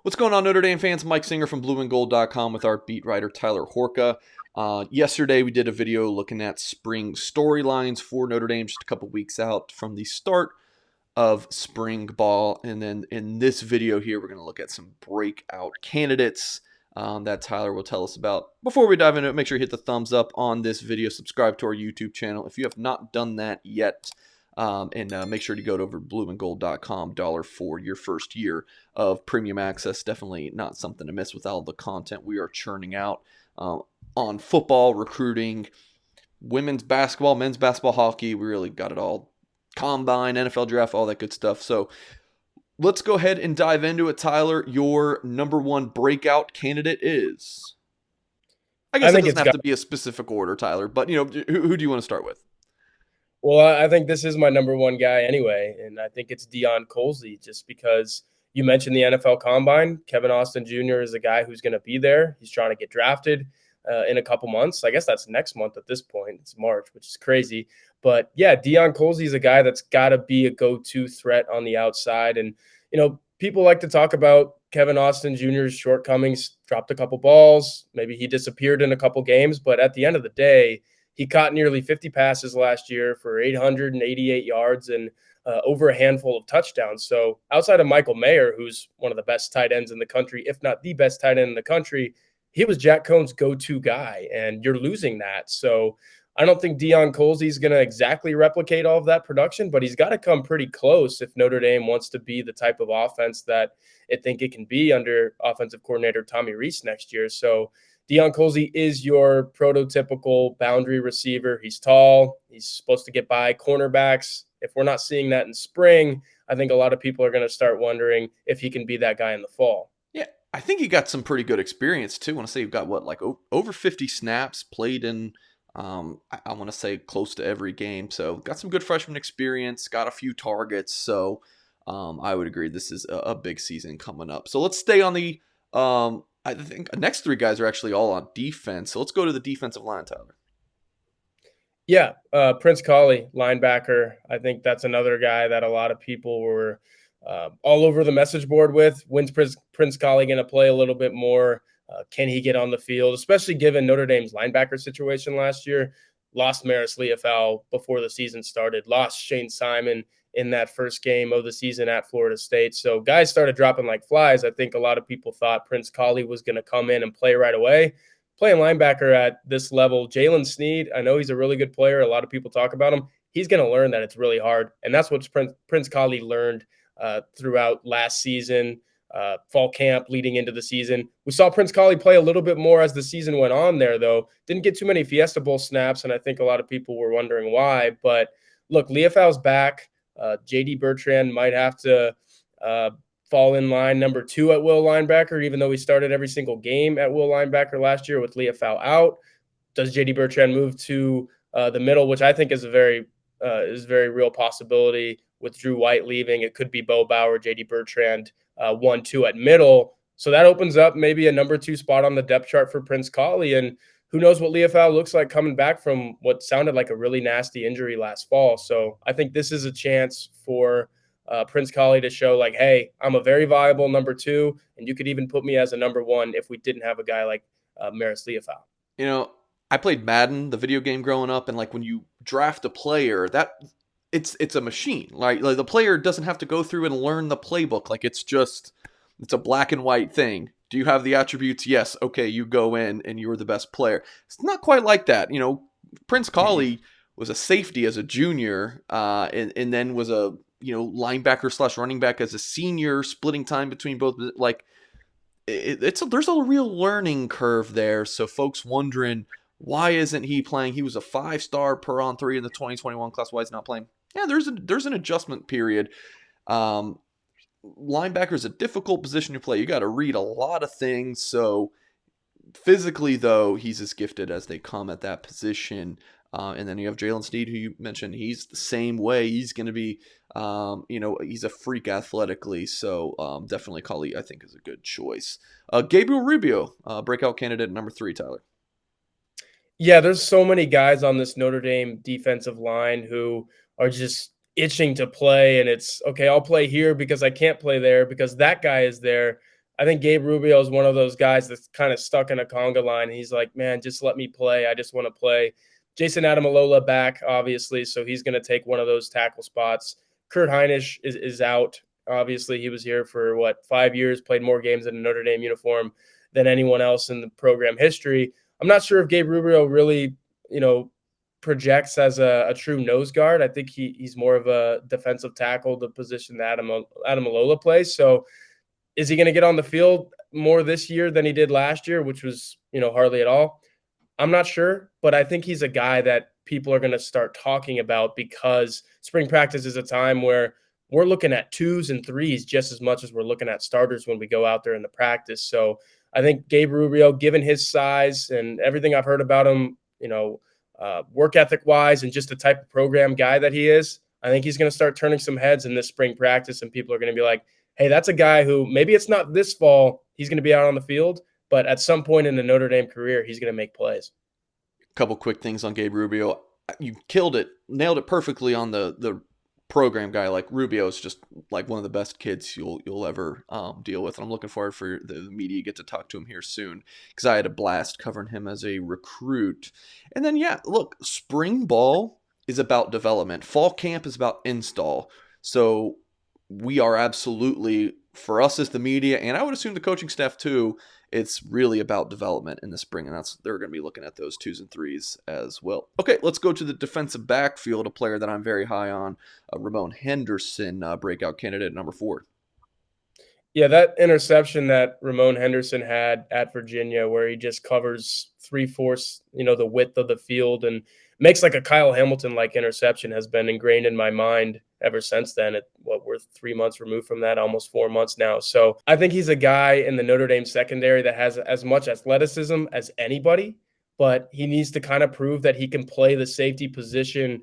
What's going on, Notre Dame fans? Mike Singer from blueandgold.com with our beat writer Tyler Horka. Yesterday, we did a video looking at spring storylines for Notre Dame, just a couple weeks out from the start of spring ball. And then in this video here, we're going to look at some breakout candidates that Tyler will tell us about. Before we dive into it, make sure you hit the thumbs up on this video, subscribe to our YouTube channel if you have not done that yet. And make sure to go to over blueandgold.com dollar for your first year of premium access. Definitely not something to miss with all the content we are churning out on football, recruiting, women's basketball, men's basketball, hockey. We really got it all. Combine, NFL draft, all that good stuff. So let's go ahead and dive into it. Tyler, your number one breakout candidate is? I I guess it think doesn't it's have got. to be a specific order, Tyler, but who do you want to start with? Well, I think this is my number one guy anyway, and I think it's Deion Colzie, just because you mentioned the NFL Combine. Kevin Austin Jr. is a guy who's going to be there. He's trying to get drafted in a couple months. I guess that's next month at this point. It's March, which is crazy. But yeah, Deion Colzie is a guy that's got to be a go-to threat on the outside. And people like to talk about Kevin Austin Jr.'s shortcomings. Dropped a couple balls, maybe he disappeared in a couple games, but at the end of the day, he caught nearly 50 passes last year for 888 yards and over a handful of touchdowns. So outside of Michael Mayer, who's one of the best tight ends in the country, if not the best tight end in the country, he was Jack Cohn's go-to guy, and you're losing that. So I don't think Deion Colzie is going to exactly replicate all of that production, but he's got to come pretty close if Notre Dame wants to be the type of offense that it think it can be under offensive coordinator Tommy Rees next year. So Deion Colzie is your prototypical boundary receiver. He's tall. He's supposed to get by cornerbacks. If we're not seeing that in spring, I think a lot of people are going to start wondering if he can be that guy in the fall. Yeah, I think he got some pretty good experience too. I want to say you've got what, like over 50 snaps played in. I want to say close to every game. So got some good freshman experience. Got a few targets. So I would agree this is a big season coming up. So let's stay on the. I think the next three guys are actually all on defense. So let's go to the defensive line, Tyler. Yeah, Prince Collie, linebacker. I think that's another guy that a lot of people were all over the message board with. When's Prince Collie going to play a little bit more? Can he get on the field, especially given Notre Dame's linebacker situation last year? Lost Maris Leofau before the season started, lost Shane Simon in that first game of the season at Florida State. So guys started dropping like flies. I think a lot of people thought Prince Collie was going to come in and play right away. Playing linebacker at this level, Jalen Sneed, I know he's a really good player. A lot of people talk about him. He's going to learn that it's really hard. And that's what Prince Collie learned throughout last season, fall camp leading into the season. We saw Prince Collie play a little bit more as the season went on there, though. Didn't get too many Fiesta Bowl snaps, and I think a lot of people were wondering why. But look, Leofau's back. J.D. Bertrand might have to fall in line number 2 at will linebacker, even though he started every single game at will linebacker last year with Leofau out. Does J.D. Bertrand move to the middle, which I think is a very real possibility with Drew White leaving? It could be Bo Bauer, J.D. Bertrand, 1-2 at middle. So that opens up maybe a number 2 spot on the depth chart for Prince Collie. And who knows what Leofau looks like coming back from what sounded like a really nasty injury last fall. So I think this is a chance for Prince Collie to show like, hey, I'm a very viable number 2, and you could even put me as a number 1 if we didn't have a guy like Maris Leofau. You know, I played Madden, the video game, growing up, and like when you draft a player, that it's a machine. Like the player doesn't have to go through and learn the playbook. Like it's a black and white thing. Do you have the attributes? Yes. Okay, you go in and you're the best player. It's not quite like that. Prince Collie was a safety as a junior, and then was a linebacker slash running back as a senior, splitting time between both. Like there's a real learning curve there. So folks wondering why isn't he playing? He was a 5-star per on 3 in the 2021 class. Why is he not playing? Yeah, there's an adjustment period. Linebacker is a difficult position to play. You got to read a lot of things. So physically, though, he's as gifted as they come at that position. And then you have Jalen Sneed, who you mentioned. He's the same way. He's going to be, he's a freak athletically. So definitely Collie, I think, is a good choice. Gabriel Rubio, breakout candidate number 3, Tyler. Yeah, there's so many guys on this Notre Dame defensive line who are just itching to play. And it's, okay, I'll play here because I can't play there because that guy is there. I think Gabe Rubio is one of those guys that's kind of stuck in a conga line. He's like, man, just let me play. I just want to play. Jason Adamalola back, obviously, so he's going to take one of those tackle spots. Kurt Heinisch is out. Obviously, he was here for 5 years, played more games in a Notre Dame uniform than anyone else in the program history. I'm not sure if Gabe Rubio really, projects as a true nose guard. I think he's more of a defensive tackle, the position that Adamalola plays. So is he going to get on the field more this year than he did last year, which was, hardly at all? I'm not sure, but I think he's a guy that people are going to start talking about because spring practice is a time where we're looking at 2s and 3s just as much as we're looking at starters when we go out there in the practice. So I think Gabe Rubio, given his size and everything I've heard about him, work ethic wise and just the type of program guy that he is, I think he's going to start turning some heads in this spring practice, and people are going to be like, hey, that's a guy who maybe it's not this fall he's going to be out on the field, but at some point in the Notre Dame career, he's going to make plays. A couple quick things on Gabe Rubio. You killed it, nailed it perfectly on the program guy. Like, Rubio is just like one of the best kids you'll ever deal with. And I'm looking forward for the media to get to talk to him here soon, because I had a blast covering him as a recruit. And then, yeah, look, spring ball is about development. Fall camp is about install. So we are absolutely, for us as the media, and I would assume the coaching staff too, it's really about development in the spring, and they're going to be looking at those 2s and 3s as well. Okay, let's go to the defensive backfield, a player that I'm very high on, Ramon Henderson, breakout candidate number 4. Yeah, that interception that Ramon Henderson had at Virginia, where he just covers 3/4, the width of the field and makes like a Kyle Hamilton-like interception, has been ingrained in my mind ever since then. We're 3 months removed from that, almost 4 months now. So I think he's a guy in the Notre Dame secondary that has as much athleticism as anybody, but he needs to kind of prove that he can play the safety position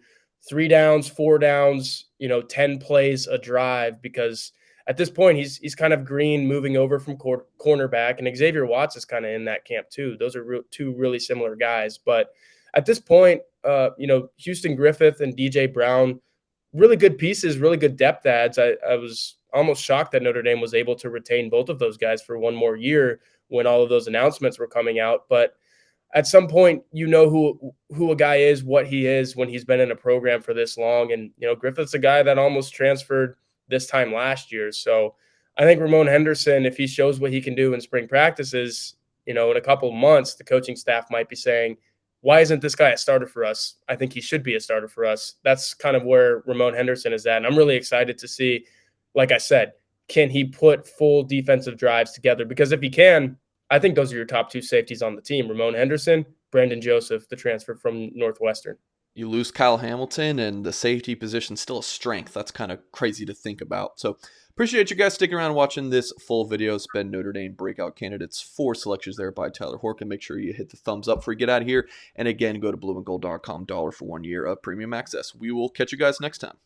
3 downs, 4 downs, 10 plays a drive, because at this point, he's kind of green, moving over from cornerback, and Xavier Watts is kind of in that camp too. Those are two really similar guys. But at this point, Houston Griffith and DJ Brown, really good pieces, really good depth adds. I was almost shocked that Notre Dame was able to retain both of those guys for one more year when all of those announcements were coming out. But at some point, who a guy is, what he is when he's been in a program for this long. And, Griffith's a guy that almost transferred this time last year. So I think Ramon Henderson, if he shows what he can do in spring practices, in a couple of months, the coaching staff might be saying, why isn't this guy a starter for us? I think he should be a starter for us. That's kind of where Ramon Henderson is at. And I'm really excited to see, like I said, can he put full defensive drives together? Because if he can, I think those are your top 2 safeties on the team, Ramon Henderson, Brandon Joseph, the transfer from Northwestern. You lose Kyle Hamilton, and the safety position's still a strength. That's kind of crazy to think about. So appreciate you guys sticking around watching this full video. It's been Notre Dame breakout candidates, 4 selections there by Tyler Horkin. Make sure you hit the thumbs up before you get out of here. And again, go to blueandgold.com, $1 for 1 year of premium access. We will catch you guys next time.